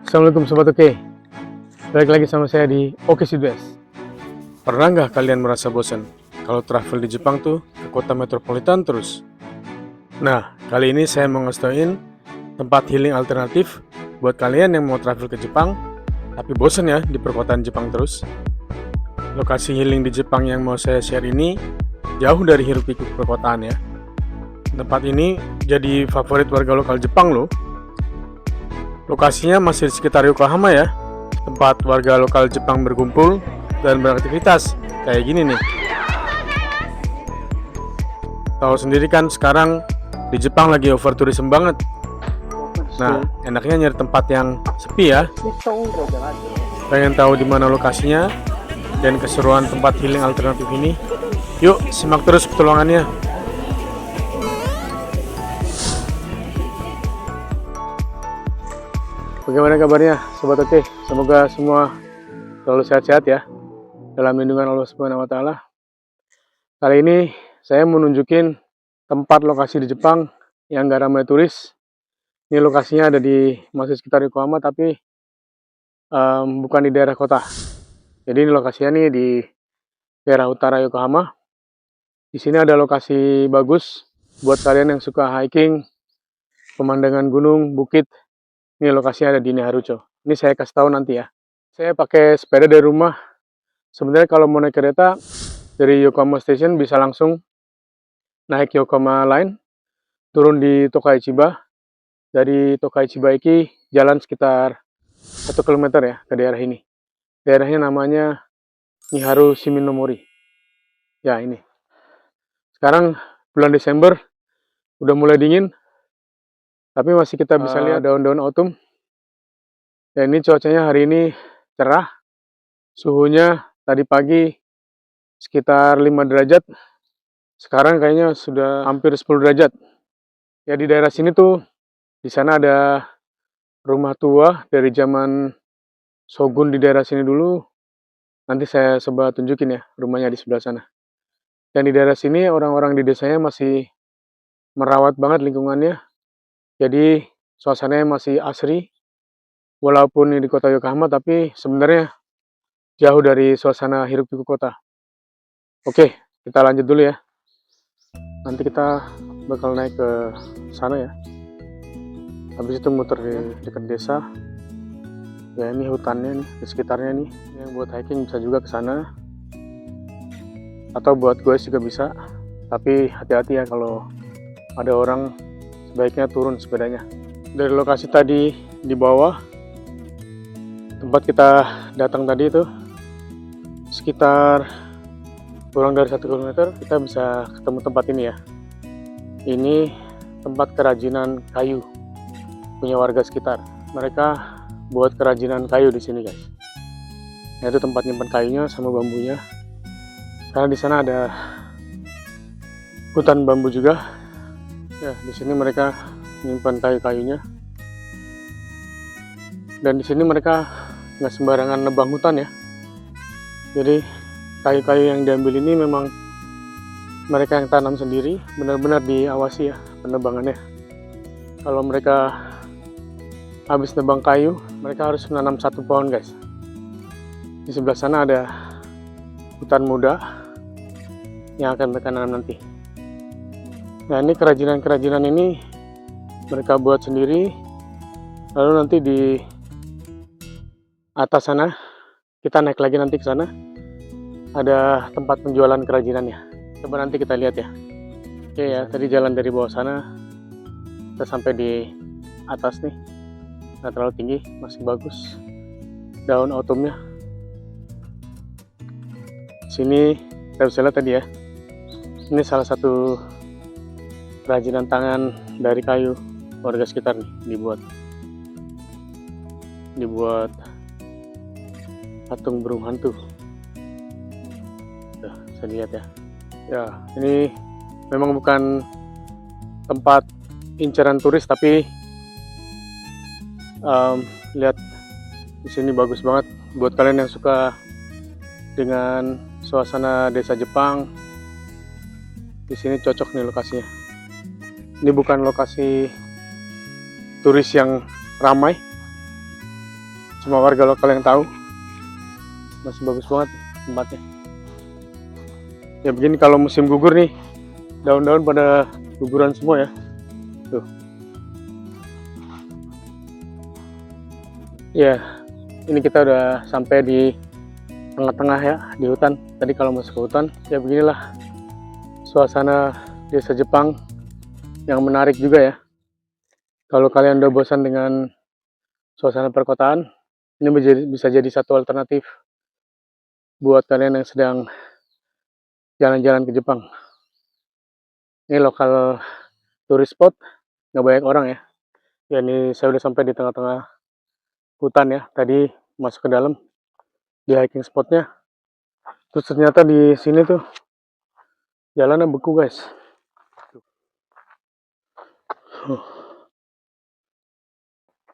Assalamualaikum Sobat Oke. Balik lagi sama saya di Oke Sidwest. Pernah nggak kalian merasa bosan kalau travel di Jepang tuh ke kota metropolitan terus? Nah, kali ini saya mau ngasih tauin tempat healing alternatif buat kalian yang mau travel ke Jepang tapi bosan ya di perkotaan Jepang terus. Lokasi healing di Jepang yang mau saya share ini jauh dari hiruk pikuk perkotaan ya. Tempat ini jadi favorit warga lokal Jepang loh. Lokasinya masih di sekitar Yokohama ya, tempat warga lokal Jepang berkumpul dan beraktivitas kayak gini nih. Tahu sendiri kan sekarang di Jepang lagi over tourism banget. Nah, enaknya nyari tempat yang sepi ya. Pengen tahu di mana lokasinya dan keseruan tempat healing alternatif ini? Yuk, simak terus petualangannya. Bagaimana kabarnya Sobat Oke? Semoga semua selalu sehat-sehat ya dalam lindungan Allah Subhanahu wa Ta'ala. Kali ini saya mau nunjukin tempat lokasi di Jepang yang gak ramai turis. Ini lokasinya ada di masih sekitar Yokohama tapi bukan di daerah kota. Jadi ini lokasinya nih di daerah utara Yokohama. Di sini ada lokasi bagus buat kalian yang suka hiking, pemandangan gunung, bukit. Ini lokasinya ada di Harucho. Ini saya kasih tahu nanti ya. Saya pakai sepeda dari rumah. Sebenarnya kalau mau naik kereta dari Yokohama Station bisa langsung naik Yokohama Line, turun di Tokai Chiba. Dari Tokai Chiba iki jalan sekitar 1 km ya ke daerah ini. Daerahnya namanya Niharu Shiminomori. Ya ini. Sekarang bulan Desember, udah mulai dingin. Tapi masih kita bisa lihat daun-daun autumn. Dan ini cuacanya hari ini cerah. Suhunya tadi pagi sekitar 5 derajat. Sekarang kayaknya sudah hampir 10 derajat. Ya di daerah sini tuh, di sana ada rumah tua dari zaman Shogun di daerah sini dulu. Nanti saya coba tunjukin ya rumahnya di sebelah sana. Dan di daerah sini orang-orang di desanya masih merawat banget lingkungannya. Jadi suasananya masih asri, walaupun ini di kota Yokohama, tapi sebenarnya jauh dari suasana hiruk pikuk kota. Oke, kita lanjut dulu ya. Nanti kita bakal naik ke sana ya. Habis itu muter di dekat desa. Ya ini hutannya nih, di sekitarnya nih. Yang buat hiking bisa juga ke sana. Atau buat goes juga bisa. Tapi hati-hati ya kalau ada orang, sebaiknya turun sepedanya. Dari lokasi tadi di bawah, tempat kita datang tadi itu sekitar kurang dari 1 km, kita bisa ketemu tempat ini ya. Ini tempat kerajinan kayu punya warga sekitar. Mereka buat kerajinan kayu di sini guys. Nah, itu tempat nyimpan kayunya sama bambunya. Karena di sana ada hutan bambu juga. Ya, di sini mereka menyimpan kayu-kayunya. Dan di sini mereka nggak sembarangan nebang hutan ya. Jadi kayu-kayu yang diambil ini memang mereka yang tanam sendiri, benar-benar diawasi ya penebangannya. Kalau mereka habis nebang kayu, mereka harus menanam 1 pohon guys. Di sebelah sana ada hutan muda yang akan mereka tanam nanti. Nah ini kerajinan-kerajinan ini mereka buat sendiri. Lalu nanti di atas sana kita naik lagi nanti ke sana. Ada tempat penjualan kerajinannya. Coba nanti kita lihat ya. Oke ya, tadi jalan dari bawah sana. Kita sampai di atas nih. Nggak terlalu tinggi, masih bagus. Daun autumnnya. Sini kita bisa lihat tadi ya. Ini salah satu kerajinan tangan dari kayu warga sekitar nih dibuat patung burung hantu. Tuh, bisa lihat ya. Ya, ini memang bukan tempat incaran turis tapi lihat di sini bagus banget buat kalian yang suka dengan suasana desa Jepang. Di sini cocok nih lokasinya. Ini bukan lokasi turis yang ramai, semua warga lokal yang tahu. Masih bagus banget tempatnya. Ya begini kalau musim gugur nih, daun-daun pada guguran semua ya. Tuh. Ya, ini kita udah sampai di tengah-tengah ya, di hutan. Tadi kalau masuk ke hutan, ya beginilah suasana desa Jepang yang menarik juga ya. Kalau kalian udah bosan dengan suasana perkotaan, ini bisa jadi satu alternatif buat kalian yang sedang jalan-jalan ke Jepang. Ini lokal turis spot, nggak banyak orang ya. Ya ini saya udah sampai di tengah-tengah hutan ya. Tadi masuk ke dalam di hiking spotnya. Terus ternyata di sini tuh jalannya beku guys.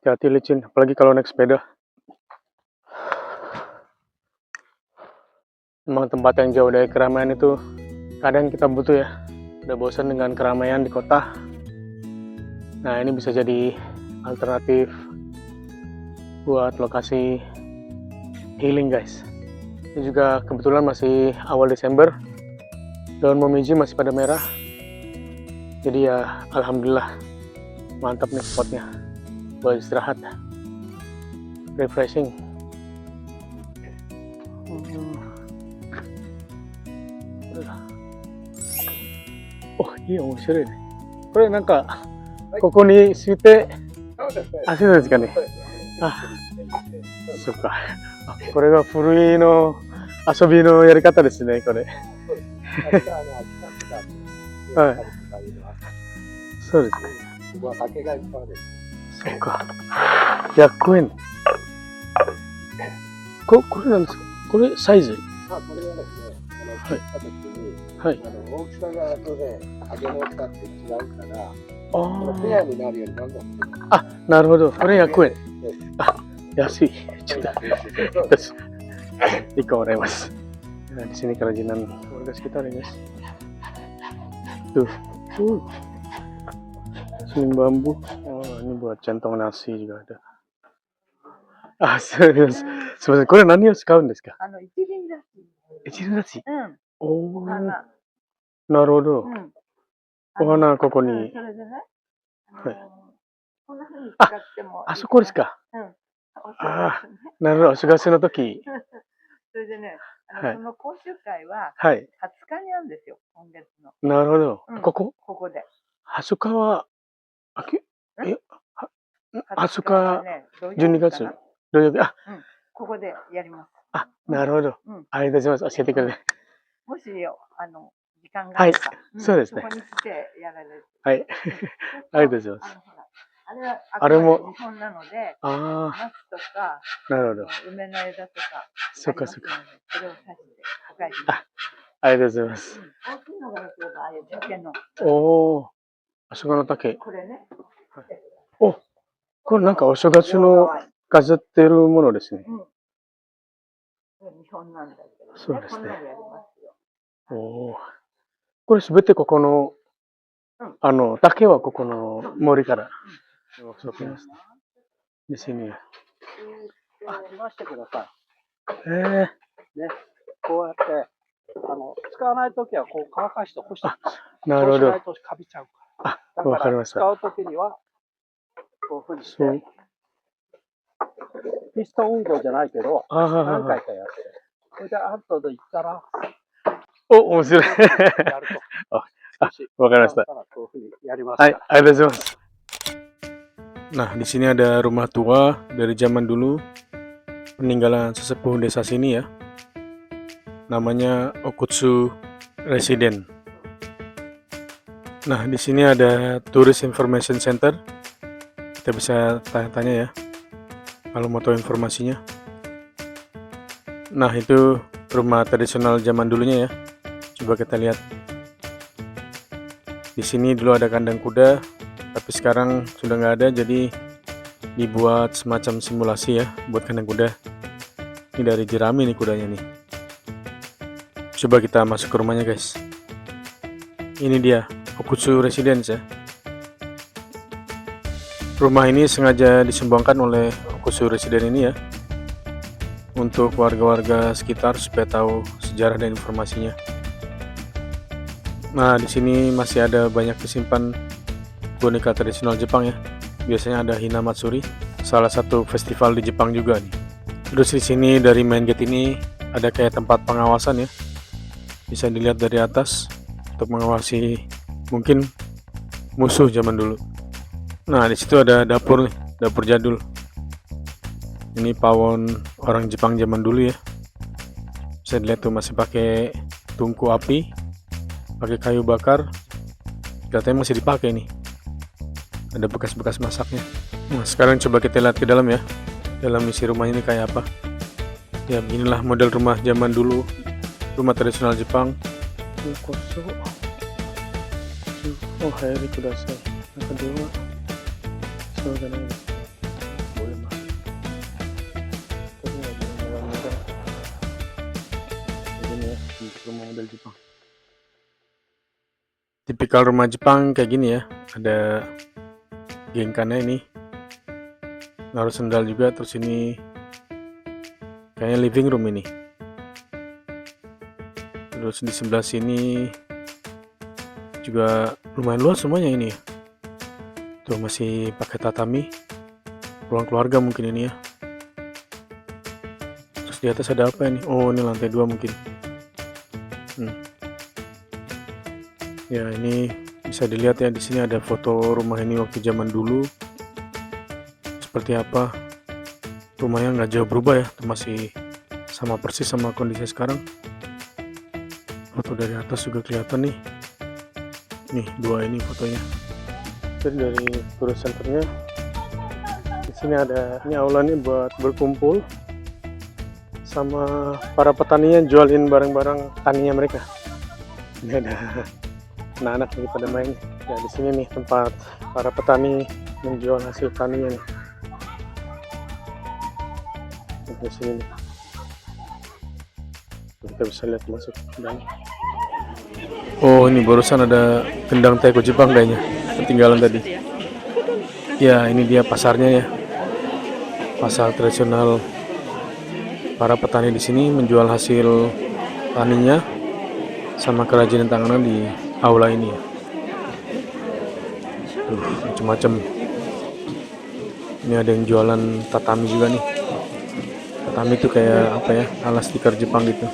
Hati-hati licin, apalagi kalau naik sepeda. Memang tempat yang jauh dari keramaian itu kadang kita butuh ya. Udah bosan dengan keramaian di kota. Nah ini bisa jadi alternatif buat lokasi healing guys. Ini juga kebetulan masih awal Desember, daun momiji masih pada merah. Jadi ya alhamdulillah mantap nih spotnya buat istirahat, refreshing. Oh iya, menarikね。これなんかここに敷いて、あ、そうですかね。あ、そっか。あ、これが古いの遊びのやり方ですね、これ。はい。そうですね。そっか。100円。これなんですか？これサイズ？これはですね、切った時に、はい。大きさが後で揚げの大きさって違うから、あこのペアになるようにどんどん。あ、なるほど。これ100円。あ、安い。ちょっと1個もらいます。Nah, di sini kerajinan warga sekitar ya guys. Tuh. Seling bambu. Oh, ini buat centong nasi juga ada. Ah, serius. Sebenarnya, これ何を使うんですか？一輪だし。一輪梨。おお。花。なるほど。お花ここに。それでね。はい。こんな風に使っても。あそこですか。ああ、なるほど。お正月の時。それでね、その講習会ははい。20日にあるんですよ、今月の。なるほど。ここ？ここで。20日は、20日、12月。土曜日。あ、ここでやります。あ、なるほど。ありがとうございます。教えてくれて。もし時間があれば、そうですね。そこに来てやられる。はい。ありがとうございます。あれも日本なので、ナスとか、なるほど。梅の枝とか、そっかそっか。それを刺して破壊します。ありがとうございます。大きいのがああいう竹の。おお、あそこの竹。これね。お、これなんかお正月の飾ってるものですね。日本なんだけど、そうですね。おお、これすべてここの、竹はここの森から。di sini ya. ましてください。ね、こうやって使わないときはこう乾かして干して。なるほど。カビちゃうから。わかりました。使うときにはこういうふうにして。ピストン運動じゃないけど、何回かやって。それで後で行ったら。お、面白い。わかりました。はい、ありがとうございます。Nah, di sini ada rumah tua dari zaman dulu, peninggalan sesepuh desa sini ya. Namanya Okutsu Resident. Nah, di sini ada Tourist Information Center. Kita bisa tanya-tanya ya, kalau mau tahu informasinya. Nah, itu rumah tradisional zaman dulunya ya. Coba kita lihat. Di sini dulu ada kandang kuda, tapi sekarang sudah nggak ada, jadi dibuat semacam simulasi ya buat kandang kuda. Ini dari jerami nih kudanya nih. Coba kita masuk ke rumahnya guys. Ini dia Okutsu Residence ya. Rumah ini sengaja disumbangkan oleh Okutsu Resident ini ya, untuk warga-warga sekitar supaya tahu sejarah dan informasinya. Nah, di sini masih ada banyak disimpan boneka tradisional Jepang ya. Biasanya ada Hinamatsuri, salah satu festival di Jepang juga nih. Terus di sini dari main gate ini ada kayak tempat pengawasan ya. Bisa dilihat dari atas untuk mengawasi mungkin musuh zaman dulu. Nah, di situ ada dapur nih, dapur jadul. Ini pawon orang Jepang zaman dulu ya. Bisa dilihat tuh masih pakai tungku api, pakai kayu bakar. Katanya masih dipakai nih. Ada bekas-bekas masaknya. Nah, sekarang coba kita lihat ke dalam ya. Dalam isi rumahnya ini kayak apa. Ya, beginilah model rumah zaman dulu. Rumah tradisional Jepang. Oh, hari kudasai. Yang kedua, boleh mah. Tapi nggak boleh model. Begini ya, untuk rumah model Jepang. Tipikal rumah Jepang kayak gini ya. Ada gengkannya ini. Naruh sendal juga, terus ini kayaknya living room ini. Terus di sebelah sini juga lumayan luas semuanya ini ya. Tuh masih pakai tatami. Ruang keluarga mungkin ini ya. Terus di atas ada apa ini? Oh, ini lantai 2 mungkin. Ya, ini bisa dilihat ya, di sini ada foto rumah ini waktu zaman dulu. Seperti apa? Rumahnya nggak jauh berubah ya, masih sama persis sama kondisi sekarang. Foto dari atas juga kelihatan nih. Nih, 2 ini fotonya. Jadi dari tourist centernya, di sini ada ini aulanya buat berkumpul sama para petaninya, jualin barang-barang taninya mereka. Ini ada anak-anak lagi pada main. Ya, di sini nih tempat para petani menjual hasil taninya nih. Di sini nih. Kita bisa lihat masuk dan oh, ini barusan ada gendang taiko Jepang kayaknya ketinggalan tadi. Ya, ini dia pasarnya ya. Pasar tradisional. Para petani di sini menjual hasil taninya sama kerajinan tangan di aula ini ya. Tuh, macam-macam. Ini ada yang jualan tatami juga nih. Tatami itu kayak apa ya, ala stiker Jepang gitu.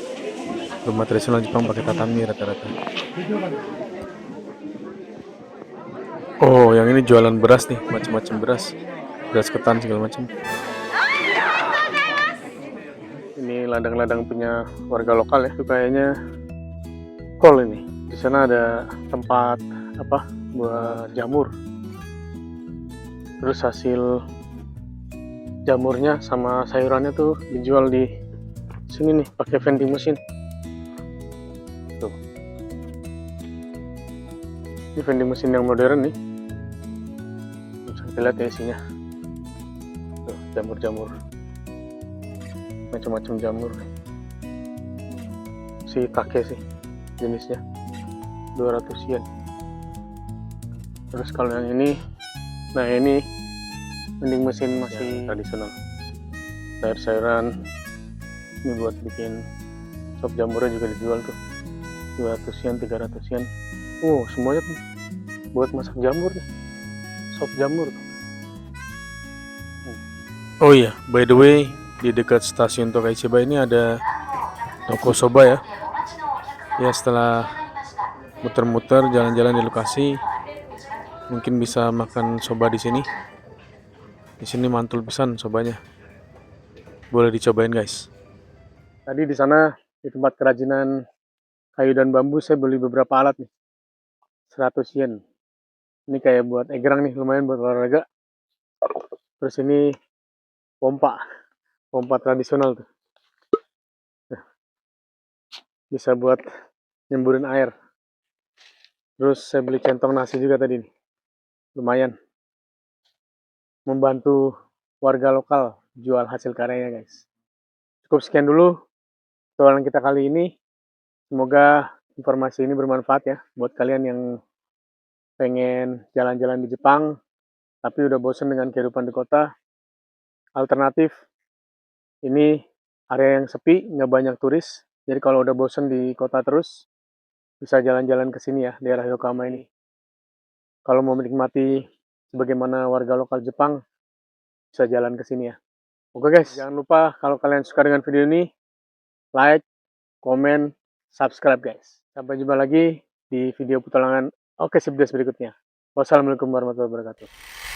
Rumah tradisional Jepang pakai tatami rata-rata. Oh, yang ini jualan beras nih, macam-macam beras. Beras ketan segala macam. Ini ladang-ladang punya warga lokal ya. Itu kayaknya kol ini. Di sana ada tempat apa buat jamur. Terus hasil jamurnya sama sayurannya tuh dijual di sini nih pakai vending mesin. Tuh. Ini vending mesin yang modern nih. Bisa kita lihat ya isinya. Tuh, jamur-jamur. Macam-macam jamur. Si take sih jenisnya. 200 yen. Terus kalau yang ini, nah ini vending mesin masih tradisional. Sayur-sayuran ini buat bikin sop jamurnya juga dijual tuh. 200 yen, 300 yen. Oh, semuanya tuh buat masak jamur nih. Sop jamur tuh. Oh iya, by the way, di dekat stasiun Tokai Chiba ini ada toko soba ya. Ya, setelah muter-muter jalan-jalan di lokasi, mungkin bisa makan soba di sini. Di sini mantul pisan sobanya. Boleh dicobain guys. Tadi di sana di tempat kerajinan kayu dan bambu saya beli beberapa alat nih. 100 yen. Ini kayak buat egrang nih, lumayan buat olahraga. Terus ini pompa tradisional tuh. Bisa buat nyemburin air. Terus saya beli centong nasi juga tadi nih. Lumayan. Membantu warga lokal jual hasil karyanya guys. Cukup sekian dulu tutorial kita kali ini. Semoga informasi ini bermanfaat ya buat kalian yang pengen jalan-jalan di Jepang tapi udah bosen dengan kehidupan di kota. Alternatif ini area yang sepi, nggak banyak turis. Jadi kalau udah bosen di kota terus, bisa jalan-jalan ke sini ya, daerah Yokohama ini. Kalau mau menikmati sebagaimana warga lokal Jepang, bisa jalan ke sini ya. Oke guys, jangan lupa kalau kalian suka dengan video ini, like, komen, subscribe guys. Sampai jumpa lagi di video petualangan Oke Sibdes berikutnya. Wassalamualaikum warahmatullahi wabarakatuh.